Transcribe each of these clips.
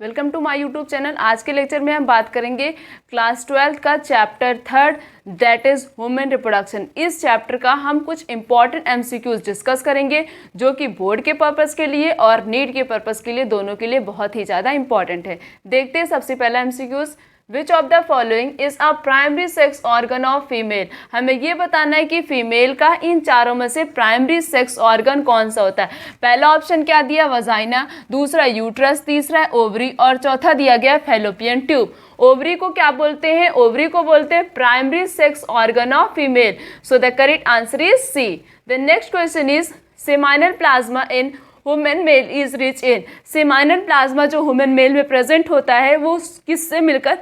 Welcome to my YouTube channel. आज के lecture में हम बात करेंगे क्लास 12 का chapter 3 that is human reproduction. इस चैप्टर का हम कुछ इंपॉर्टेंट एमसीक्यूज डिस्कस करेंगे जो कि बोर्ड के पर्पस के लिए और नीट के पर्पस के लिए दोनों के लिए बहुत ही ज़्यादा इंपॉर्टेंट है। देखते हैं सबसे पहला MCQs. Which of the following is a primary sex organ of female. हमें ये बताना है कि फीमेल का इन चारों में से प्राइमरी सेक्स ऑर्गन कौन सा होता है। पहला ऑप्शन क्या दिया, वजाइना, दूसरा यूट्रस, तीसरा है ओवरी और चौथा दिया गया फैलोपियन ट्यूब। ओवरी को क्या बोलते हैं? ओवरी को बोलते हैं primary sex organ of female. So the correct answer is C. The next question is seminal plasma in human male is rich in. Seminal plasma जो ह्यूमन मेल में present होता है वो किससे मिलकर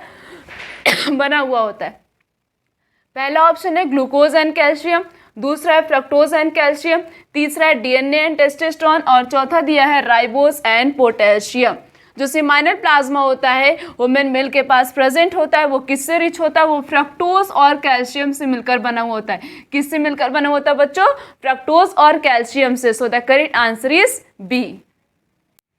बना हुआ होता है? पहला ऑप्शन है ग्लूकोज एंड कैल्शियम, दूसरा है फ्रक्टोज एंड कैल्शियम, तीसरा है डीएनए एंड टेस्टोस्टेरोन और चौथा दिया है राइबोस एंड पोटेशियम। जो सेमाइनल प्लाज्मा होता है ह्यूमन मेल के पास प्रेजेंट होता है वो किससे रिच होता है? वो फ्रक्टोज और कैल्शियम से मिलकर बना हुआ होता है। किससे मिलकर बना हुआ होता है बच्चों? फ्रक्टोज और कैल्शियम से। So the correct answer is B.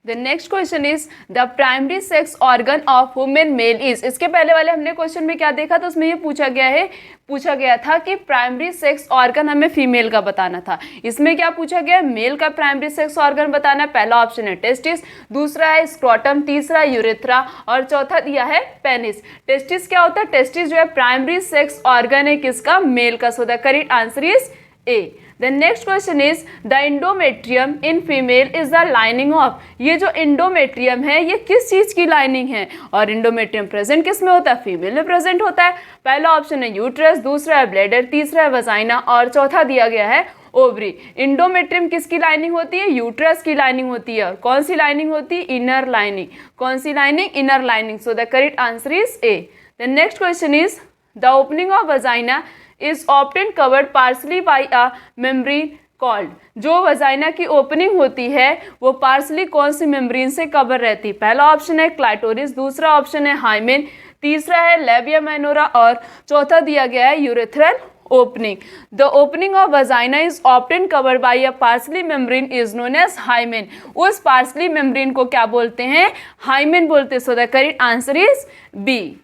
The next question is the primary sex organ of human male is। इसके पहले वाले हमने क्वेश्चन में क्या देखा तो उसमें ये पूछा गया था कि प्राइमरी सेक्स ऑर्गन हमें फीमेल का बताना था। इसमें क्या पूछा गया? मेल का प्राइमरी सेक्स ऑर्गन बताना है। पहला ऑप्शन है टेस्टिस, दूसरा है स्क्रोटम, तीसरा यूरेथ्रा और चौथा दिया है पेनिस। टेस्टिस क्या होता है? टेस्टिस जो है प्राइमरी सेक्स ऑर्गन है किसका? मेल का। So the correct answer is A. The next question is the endometrium in female is the lining of। ये जो endometrium है ये किस चीज की लाइनिंग है? और endometrium प्रेजेंट किस में होता है? फीमेल में प्रेजेंट होता है। पहला ऑप्शन है यूट्रस, दूसरा है ब्लैडर, तीसरा है वजाइना और चौथा दिया गया है ओवरी। इंडोमेट्रियम किसकी लाइनिंग होती है? यूट्रस की लाइनिंग होती है। और कौन सी लाइनिंग होती है? Inner lining. कौन सी lining? Inner lining. So the correct answer is A. The next question is the opening of vagina is often covered partially by a membrane called। जो वजाइना की ओपनिंग होती है वो पार्सली कौन सी मेम्ब्रेन से cover रहती है? पहला ऑप्शन है क्लाइटोरिस, दूसरा ऑप्शन है हाइमेन, तीसरा है लेबिया माइनोरा और चौथा दिया गया है urethral opening. The opening of vagina is often covered by a partially membrane is known as hymen. उस पार्सली मेम्ब्रेन को क्या बोलते हैं? हाइमेन बोलते हैं। So the correct answer is B.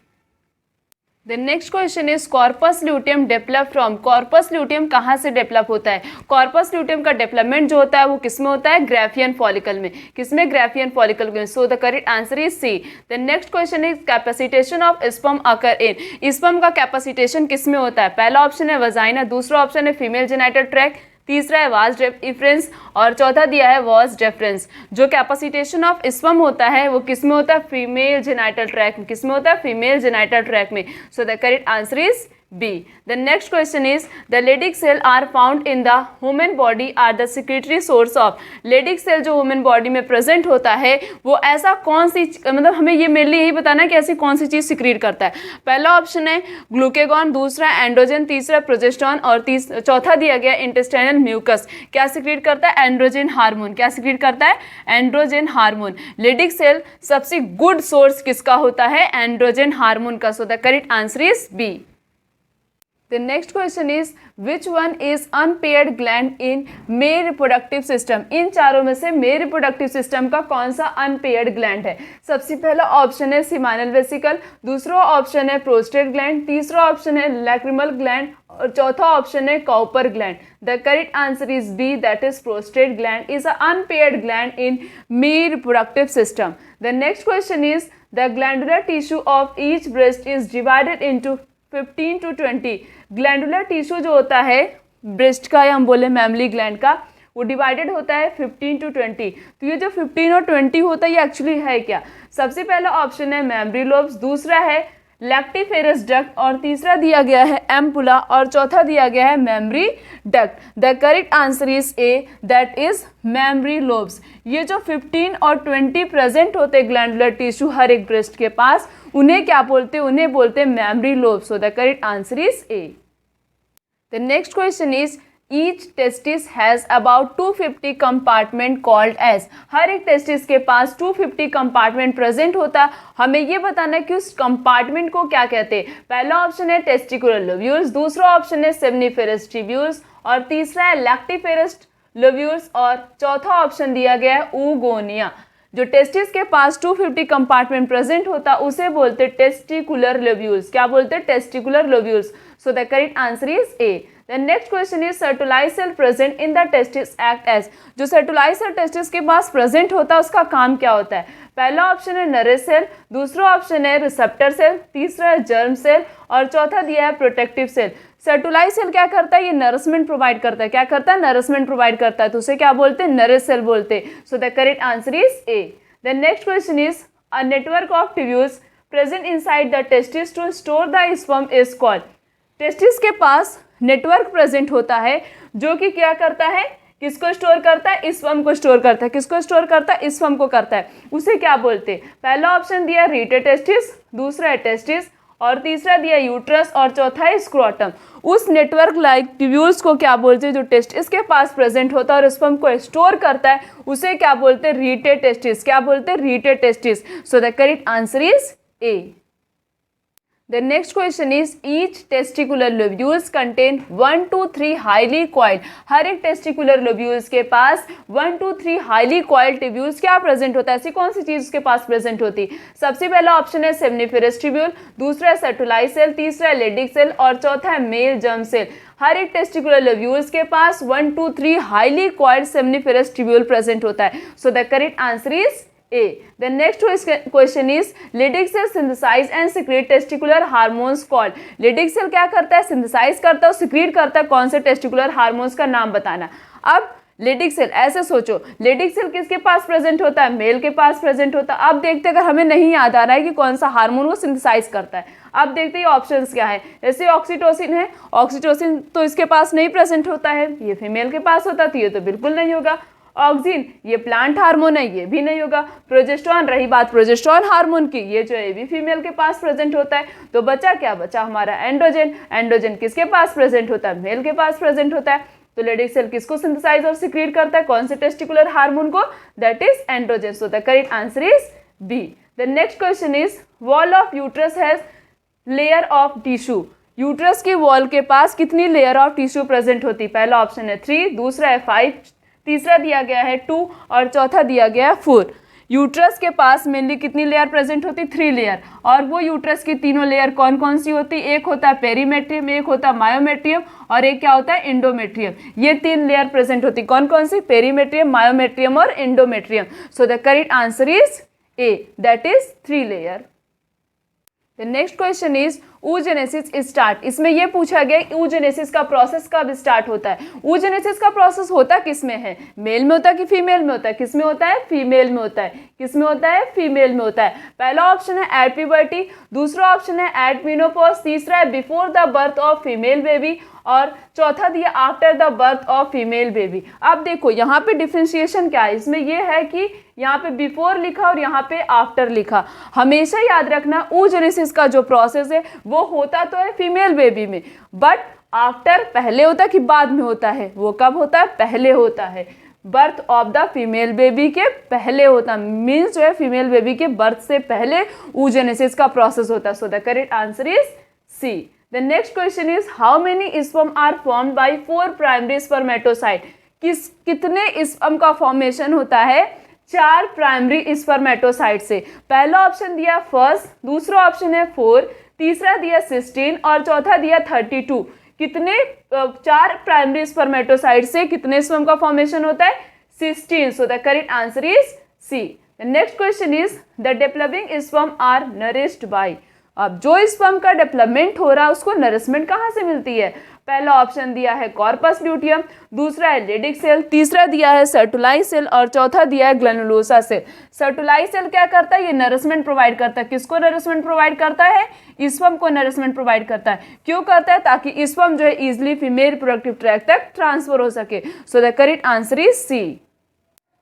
The next question is corpus luteum develop from। corpus luteum कहाँ से develop होता है? corpus luteum का डेवलपमेंट जो होता है वो किस में होता है? ग्राफियन फॉलिकल में। किसमें? ग्राफियन फॉलिकल में। So the correct answer is C. The next question is capacitation of sperm occur in. Sperm का कैपेसिटेशन किस में होता है? पहला ऑप्शन है वजाइना, दूसरा ऑप्शन है फीमेल जेनिटल ट्रैक्ट, तीसरा है वास डिफरेंस और चौथा दिया है वास डिफरेंस। जो कैपेसिटेशन ऑफ स्पर्म होता है वो किस में होता है? फीमेल जेनिटल ट्रैक्ट में। किस में होता है? फीमेल जेनिटल ट्रैक्ट में। So the correct answer is B. The next question is the Leydig cell are found in the human body are the secretory source of। Leydig cell जो human body में present होता है वो ऐसा कौन सी मतलब हमें ये मेनली यही बताना है कि ऐसी कौन सी चीज़ सिक्रीट करता है। पहला ऑप्शन है ग्लूकेगॉन, दूसरा एंड्रोजन, तीसरा प्रोजेस्टेरॉन और चौथा दिया गया इंटेस्टाइनल म्यूकस। क्या सिक्रीट करता है? Androgen hormone. क्या सिक्रीट करता है? Androgen hormone. Leydig सेल सबसे गुड सोर्स किसका होता है? एंड्रोजन हार्मोन का। So the correct answer is B. The next question is which one is unpaired gland in male reproductive system। इन चारों में से male reproductive system का कौन सा unpaired gland है? सबसे पहला ऑप्शन है seminal vesicle, दूसरा ऑप्शन है prostate gland, तीसरा ऑप्शन है lacrimal gland और चौथा ऑप्शन है Cowper gland। The correct answer is B, that is prostate gland is an unpaired gland in male reproductive system। The next question is the glandular tissue of each breast is divided into 15 to 20। Glandular tissue जो होता है breast का या हम बोले मैमली gland का वो divided होता है 15 to 20। तो ये जो 15 और 20 होता है ये एक्चुअली है क्या? सबसे पहला ऑप्शन है मेमोरी लोब्स, दूसरा है लैक्टिफेरस डक्ट और तीसरा दिया गया है एम्पुला और चौथा दिया गया है memory duct. The correct answer is A, that is memory lobes. ये जो 15 और 20 प्रेजेंट होते ग्लैंडुलर टिश्यू हर एक ब्रेस्ट के पास उन्हें क्या बोलते हैं? उन्हें बोलते हैं memory lobes. So the correct answer is A. The next question is each testis has about 250 compartment called as. हर एक टेस्टिस के पास 250 कंपार्टमेंट प्रेजेंट होता है। हमें ये बताना है कि उस कंपार्टमेंट को क्या कहते हैं। पहला ऑप्शन है टेस्टिकुलर लोब्यूल्स, दूसरा ऑप्शन है सेमनीफेरस ट्यूब्यूल्स और तीसरा है लैक्टिफेरस लोब्यूल्स और चौथा ऑप्शन दिया गया है ऊगोनिया। जो टेस्टिस के पास 250 कंपार्टमेंट प्रेजेंट होता उसे बोलते टेस्टिकुलर लोब्यूल्स। क्या बोलते हैं? Testicular lobules. So the correct answer is A. The next question is Sertoli's cell present in the testis act as. जो सर्टोलाइज सेल टेस्टिस के पास प्रेजेंट होता है उसका काम क्या होता है? पहला ऑप्शन है नरिश सेल, दूसरा ऑप्शन है रिसेप्टर सेल, तीसरा है जर्म सेल और चौथा दिया है प्रोटेक्टिव सेल। सर्टोलाइज सेल क्या करता है? ये नरिशमेंट प्रोवाइड करता है। क्या करता है? नरिशमेंट प्रोवाइड करता है, तो उसे क्या बोलते हैं? नरिश सेल बोलते हैं। So the correct answer is A. The next question is a network of tubules present inside the testis to store the sperm is called. Testis के पास नेटवर्क प्रेजेंट होता है जो कि क्या करता है? किसको स्टोर करता है? स्पर्म को स्टोर करता है। किसको स्टोर करता है? स्पर्म को करता है। उसे क्या बोलते हैं? पहला ऑप्शन दिया रीटे टेस्टिस, दूसरा है टेस्टिस और तीसरा दिया यूट्रस और चौथा है स्क्रोटम। उस नेटवर्क लाइक ट्यूब्यूल्स को क्या बोलते हैं? जो टेस्टिस के पास प्रेजेंट होता है और स्पर्म को स्टोर करता है उसे क्या बोलते हैं? Rete testis. क्या बोलते हैं? Rete testis. So the correct answer is A. The next question is each testicular lobules contain 1 to 3 highly coiled। हर एक testicular lobules के पास 1 to 3 highly coiled tubules क्या प्रेजेंट होता है? ऐसी कौन सी चीज उसके पास प्रेजेंट होती है? सबसे पहला ऑप्शन है सेमनीफेरस ट्यूब्यूल, दूसरा है सर्टोलाइज सेल, तीसरा है लेडिक सेल और चौथा है मेल जर्म सेल। हर एक टेस्टिकुलर लोब्यूल्स के पास 1 to 3 highly coiled seminiferous tubule present होता है। So the correct answer is A. The next question is Leydig cell synthesize and secrete testicular hormones called। Leydig cell क्या करता है? synthesize करता है और secrete करता है। कौन से testicular hormones का नाम बताना। अब Leydig cell ऐसे सोचो, Leydig cell किसके पास प्रेजेंट होता है? मेल के पास प्रेजेंट होता है। अब देखते अगर हमें नहीं याद आ रहा है कि कौन सा हार्मोन वो सिंथेसाइज करता है। अब देखते हैं ऑप्शंस क्या है। जैसे ऑक्सीटोसिन है, ऑक्सीटोसिन तो इसके पास नहीं प्रेजेंट होता है, ये फीमेल के पास होता है तो ये तो बिल्कुल नहीं होगा। ऑक्सिन ये प्लांट हार्मोन है, ये भी नहीं होगा। प्रोजेस्टेरॉन, रही बात प्रोजेस्टेरॉन हार्मोन की, ये जो है ये भी फीमेल के पास प्रेजेंट होता है। तो बचा क्या? बचा हमारा एंड्रोजन। एंड्रोजन किसके पास प्रेजेंट होता है? मेल के पास प्रेजेंट होता है। तो लेडिक सेल किसको सिंथेसाइज और सिक्रीट करता है? कौन से टेस्टिकुलर हार्मोन को? That is androgen. So the correct answer is B. The next question is wall of uterus has layer of tissue. Uterus की वॉल के पास कितनी लेयर ऑफ टिश्यू प्रेजेंट होती है? पहला ऑप्शन है 3, दूसरा है 5, तीसरा दिया गया है 2 और चौथा दिया गया है 4। यूट्रस के पास मेनली कितनी लेयर प्रेजेंट होती? 3 लेयर। और वो यूट्रस की तीनों लेयर कौन कौन सी होती? एक होता है पेरीमेट्रियम, एक होता है मायोमेट्रियम और एक क्या होता है? इंडोमेट्रियम। ये 3 लेयर प्रेजेंट होती। कौन कौन सी? पेरीमेट्रियम, मायोमेट्रियम और endometrium. So the correct answer is A, that is 3 layer. The next question is oogenesis start। इसमें यह पूछा गया oogenesis का प्रोसेस कब स्टार्ट होता है? oogenesis का प्रोसेस होता किस में है? मेल में होता है कि फीमेल में होता है? किस में होता है? फीमेल में होता है। किस में होता है? फीमेल में होता है। पहला ऑप्शन है एट प्यूबर्टी, दूसरा ऑप्शन है एट मेनोपॉज, तीसरा है before the birth of female baby और चौथा दिया after the birth of female baby. अब देखो यहाँ पे डिफरेंशिएशन क्या है? इसमें यह है कि यहाँ पे बिफोर लिखा और यहाँ पे आफ्टर लिखा। हमेशा याद रखना oogenesis का जो प्रोसेस है वो होता तो है फीमेल बेबी में, बट आफ्टर पहले होता है कि बाद में होता है? वो कब होता है? पहले होता है। Birth of the female baby के पहले होता है, मीन्स जो है फीमेल बेबी के बर्थ से पहले oogenesis का प्रोसेस होता है। So the correct answer is C. The next question is how many sperm are formed by 4 primary spermatocyte। कितने स्पर्म का फॉर्मेशन होता है? 4 प्राइमरी स्पर्मेटोसाइट से। पहला ऑप्शन दिया फर्स्ट, दूसरा ऑप्शन है 4, तीसरा दिया 16 और चौथा दिया 32। कितने 4 प्राइमरी स्पर्मेटोसाइट से कितने स्पर्म का फॉर्मेशन होता है? 16। So the correct answer is C. The next question is the developing sperm are nourished by. अब जो स्पर्म का डेवलपमेंट हो रहा है उसको नरिशमेंट कहाँ से मिलती है? पहला ऑप्शन दिया है कॉर्पस ल्यूटियम, दूसरा है लेडिक सेल, तीसरा दिया है सर्टोलाइज सेल और चौथा दिया है ग्लैनुलोसा सेल। सर्टोलाइज सेल क्या करता है? ये नरिशमेंट प्रोवाइड करता है। किसको नरिशमेंट प्रोवाइड करता है? स्पर्म को नरिशमेंट प्रोवाइड करता है। क्यों करता है? ताकि स्पर्म जो है इजिली फीमेल रिप्रोडक्टिव ट्रैक्ट तक ट्रांसफर हो सके। So the correct answer is C.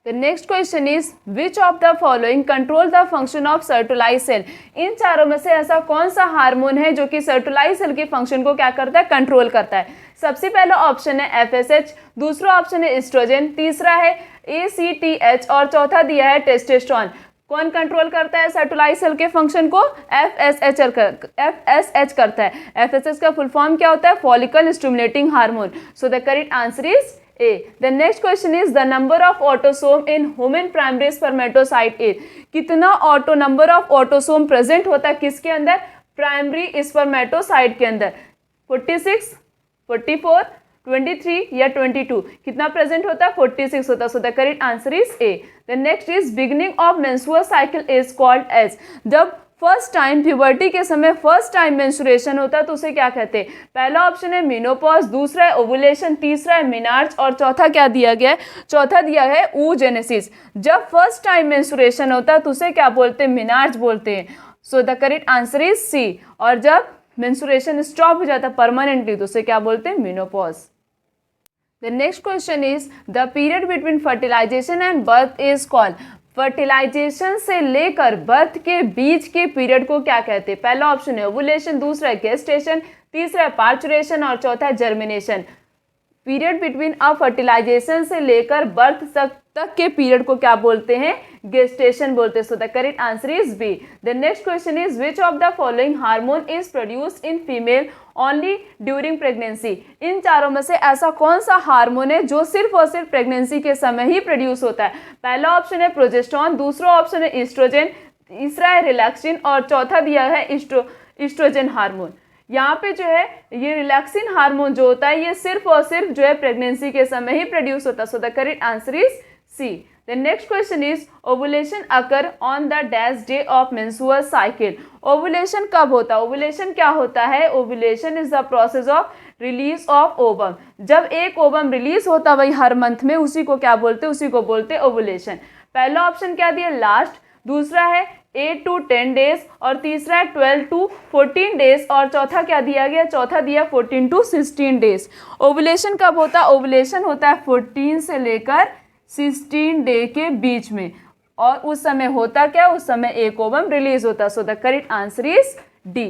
The next question is which of the following control the function of Sertoli's cell. इन चारों में से ऐसा कौन सा हार्मोन है जो कि सर्टोलाइज सेल के फंक्शन को क्या करता है? कंट्रोल करता है। सबसे पहला ऑप्शन है FSH, दूसरा ऑप्शन है एस्ट्रोजन, तीसरा है ACTH और चौथा दिया है टेस्टोस्टेरोन। कौन कंट्रोल करता है सर्टोलाइज सेल के फंक्शन को? FSH करता है। FSH का फुल फॉर्म क्या होता है? Follicle stimulating hormone. So the correct answer is A. The next question is the number of autosome in human primary spermatocyte is. कितना नंबर ऑफ ऑटोसोम प्रेजेंट होता है किसके अंदर? प्राइमरी स्पर्मेटोसाइट के अंदर 46, 44, 23 या 22. कितना प्रेजेंट होता है? 46 होता है. So the correct answer is A. The next is beginning of menstrual cycle is called as. जब फर्स्ट टाइम प्यूबर्टी के समय फर्स्ट टाइम मेंस्ट्रुएशन होता है तो उसे क्या कहते हैं? पहला ऑप्शन है मेनोपॉज, दूसरा है ओवुलेशन, तीसरा है मिनार्च और चौथा क्या दिया गया है? चौथा दिया है oogenesis. जब फर्स्ट टाइम मेंस्ट्रुएशन होता है तो उसे क्या बोलते हैं? मिनार्च बोलते हैं. So the correct answer is C. और जब मेंस्ट्रुएशन स्टॉप हो जाता है परमानेंटली तो उसे क्या बोलते हैं? Menopause. The next question is the period between fertilization and birth is called. Fertilization से लेकर बर्थ के बीच के पीरियड को क्या कहते हैं? पहला ऑप्शन है ओवुलेशन, दूसरा है गेस्टेशन, तीसरा है पार्चुरेशन और चौथा है germination. Period between a fertilization से लेकर बर्थ तक के पीरियड को क्या बोलते हैं? गेस्टेशन बोलते हैं. So the correct answer is B. The next question is which of the following hormone is produced in female only during pregnancy. इन चारों में से ऐसा कौन सा हार्मोन है जो सिर्फ और सिर्फ प्रेगनेंसी के समय ही प्रोड्यूस होता है? पहला ऑप्शन है प्रोजेस्टेरॉन, दूसरा ऑप्शन है ईस्ट्रोजन, तीसरा है रिलैक्सिन और चौथा दिया है ईस्ट्रोजन हार्मोन. यहाँ पे जो है ये रिलैक्सिन हार्मोन जो होता है ये सिर्फ और सिर्फ जो है प्रेगनेंसी के समय ही प्रोड्यूस होता है. So the correct answer is C. The next question is ovulation occur on the dash day of menstrual cycle. Ovulation कब होता है? ओवुलेशन क्या होता है? Ovulation is the process of release of ovum. जब एक ओवम रिलीज होता है वही हर मंथ में, उसी को क्या बोलते हैं? उसी को बोलते हैं ओवुलेशन. पहला ऑप्शन क्या दिया? लास्ट, दूसरा है 8 to 10 डेज और तीसरा है 12 to 14 डेज और चौथा क्या दिया गया? चौथा दिया 14 to 16 डेज. ओवुलेशन कब होता है? ओवुलेशन होता है 14 से लेकर 16 डे के बीच में और उस समय होता क्या? उस समय एक ओवम रिलीज होता है. So the correct answer is D.